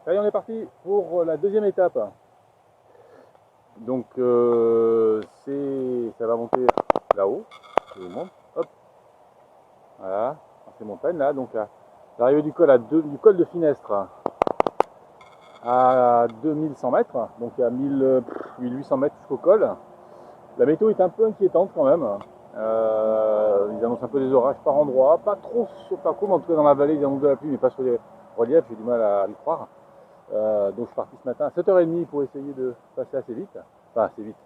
Allez, on est parti pour la deuxième étape. Donc, ça va monter là-haut. Je vous montre. Hop. Voilà. Dans ces montagnes là. Donc, l'arrivée du col, du col de Finestre à 2100 mètres. Donc, à 1800 mètres jusqu'au col. La météo est un peu inquiétante quand même. Ils annoncent un peu des orages par endroits. Pas trop sur le parcours, mais en tout cas dans la vallée, ils annoncent de la pluie, mais pas sur les reliefs. J'ai du mal à y croire. Donc je suis parti ce matin à 7h30 pour essayer de passer assez vite. Enfin assez vite.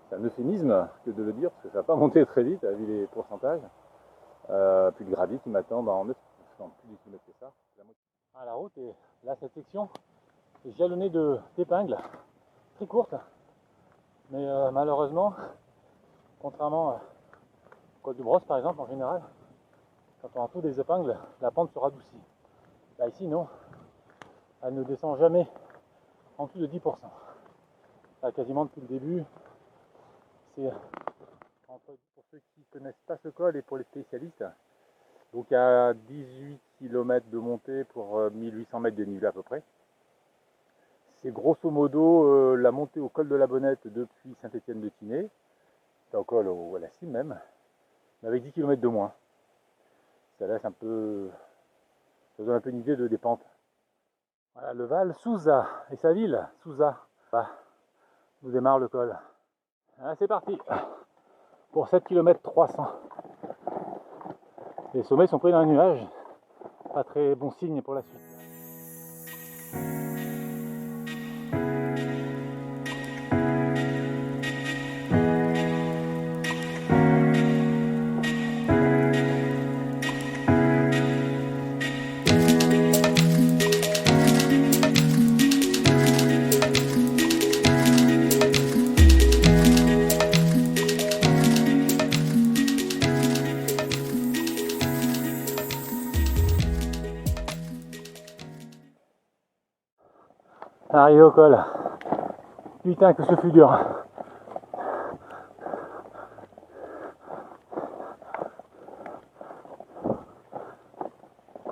C'est un euphémisme que de le dire, parce que ça va pas monter très vite, vu les pourcentages. Puis le gravier qui m'attend dans 9, non, plus de kilomètres que ça. La route est là, cette section est jalonnée d'épingles très courtes. Mais malheureusement, contrairement au col de Brosse par exemple, en général, quand on a tous des épingles, la pente se radoucit. Là ici non, elle ne descend jamais en dessous de 10%. Là, quasiment depuis le début, c'est entre, pour ceux qui ne connaissent pas ce col et pour les spécialistes. Donc il y a 18 km de montée pour 1800 mètres de dénivelé à peu près. C'est grosso modo la montée au col de la Bonnette depuis Saint-Étienne-de-Tinée, c'est au col à la cime même, mais avec 10 km de moins. Ça laisse un peu, ça donne un peu une idée des pentes. Voilà le Val Souza et sa ville, Souza. Là, nous démarre le col. Voilà, c'est parti pour 7 km 300. Les sommets sont pris dans un nuage, pas très bon signe pour la suite. Arrivé au col. Putain que ce fut dur.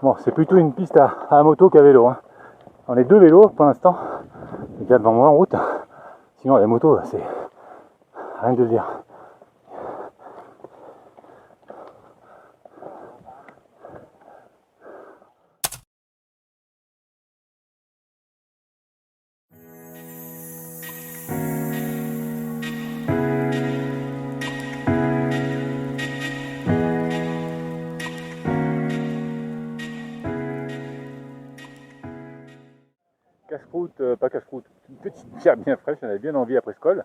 Bon, c'est plutôt une piste à moto qu'à vélo. Hein. On est deux vélos pour l'instant. Il y a devant moi en route. Sinon les motos, c'est rien de dire. Casse-croûte, pas casse-croûte, une petite bière bien fraîche, j'en avais bien envie après ce col.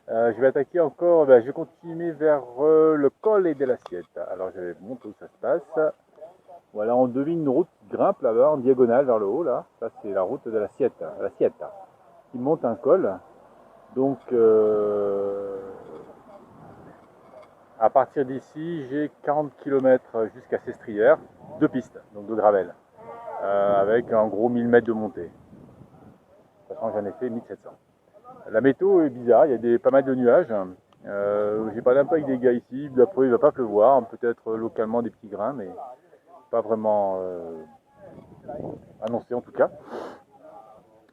Je vais attaquer encore, je vais continuer vers le col et de l'assiette. Alors je vais montrer où ça se passe. Voilà, on devine une route qui grimpe là-bas en diagonale vers le haut là. Ça c'est la route de l'assiette, qui monte un col. Donc à partir d'ici, j'ai 40 km jusqu'à Sestrières, deux pistes, donc de gravel, avec en gros 1000 mètres de montée. De toute façon, j'en ai fait 1700. La météo est bizarre, il y a pas mal de nuages. J'ai pas d'impact des gars ici, d'après il va pas pleuvoir, peut-être localement des petits grains, mais pas vraiment annoncé en tout cas.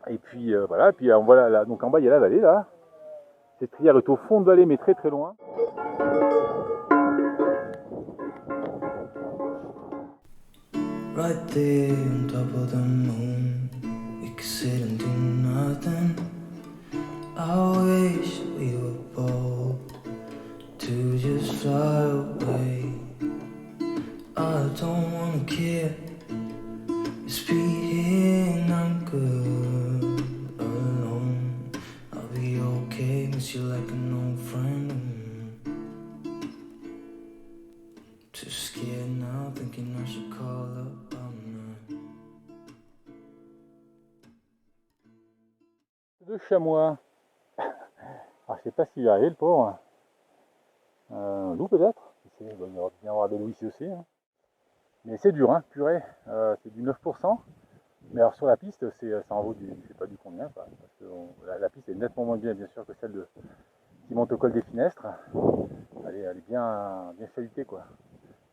Et puis voilà, puis voilà, là, donc en bas il y a la vallée là. Cette rivière est au fond de vallée mais très très loin. Right there on top of the moon, we could sit and do nothing. I wish we were bold to just fly away. I don't wanna care, just be here and I'm good alone. I'll be okay, miss you like an old friend. Too scared now, thinking I should call up all night. Deux chamois. Alors je sais pas s'il va arriver le pauvre. Un loup peut-être. Il va bien y avoir des loups ici aussi. Hein. Mais c'est dur, hein, purée. C'est du 9%. Mais alors sur la piste, ça en vaut du, je sais pas du combien, quoi, parce que la piste est nettement moins bien sûr que celle qui monte au col des Finestres. Elle est bien chahutée quoi.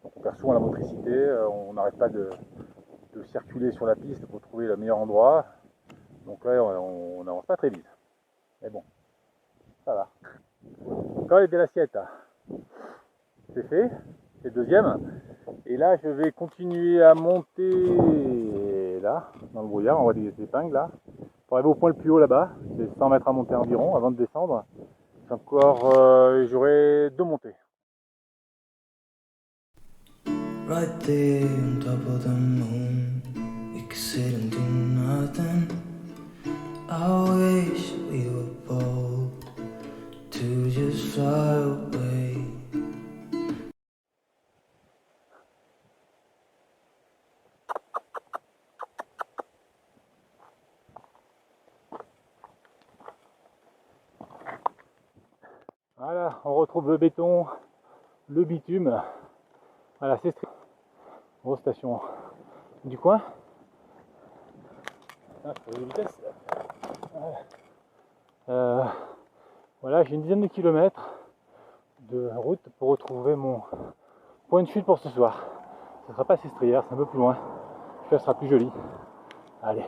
Donc on perd souvent la motricité, on n'arrête pas de de circuler sur la piste pour trouver le meilleur endroit. Donc là, on n'avance pas très vite. Mais bon, ça va. Quand il de l'assiette, c'est fait, c'est le deuxième. Et là, je vais continuer à monter là, dans le brouillard. On voit des épingles là. Pour arriver au point le plus haut là-bas, c'est 100 mètres à monter environ avant de descendre. Encore, j'aurai 2 montées. Right there on top of the moon, we could sit and do nothing. I wish we were bold to just fly away. Voilà, on retrouve le béton, le bitume. Voilà, c'est grosse station du coin. Ah, je fais de vitesse. Voilà, j'ai une dizaine de kilomètres de route pour retrouver mon point de chute pour ce soir. Ce ne sera pas Sestrières, c'est un peu plus loin. J'espère que ce sera plus joli. Allez.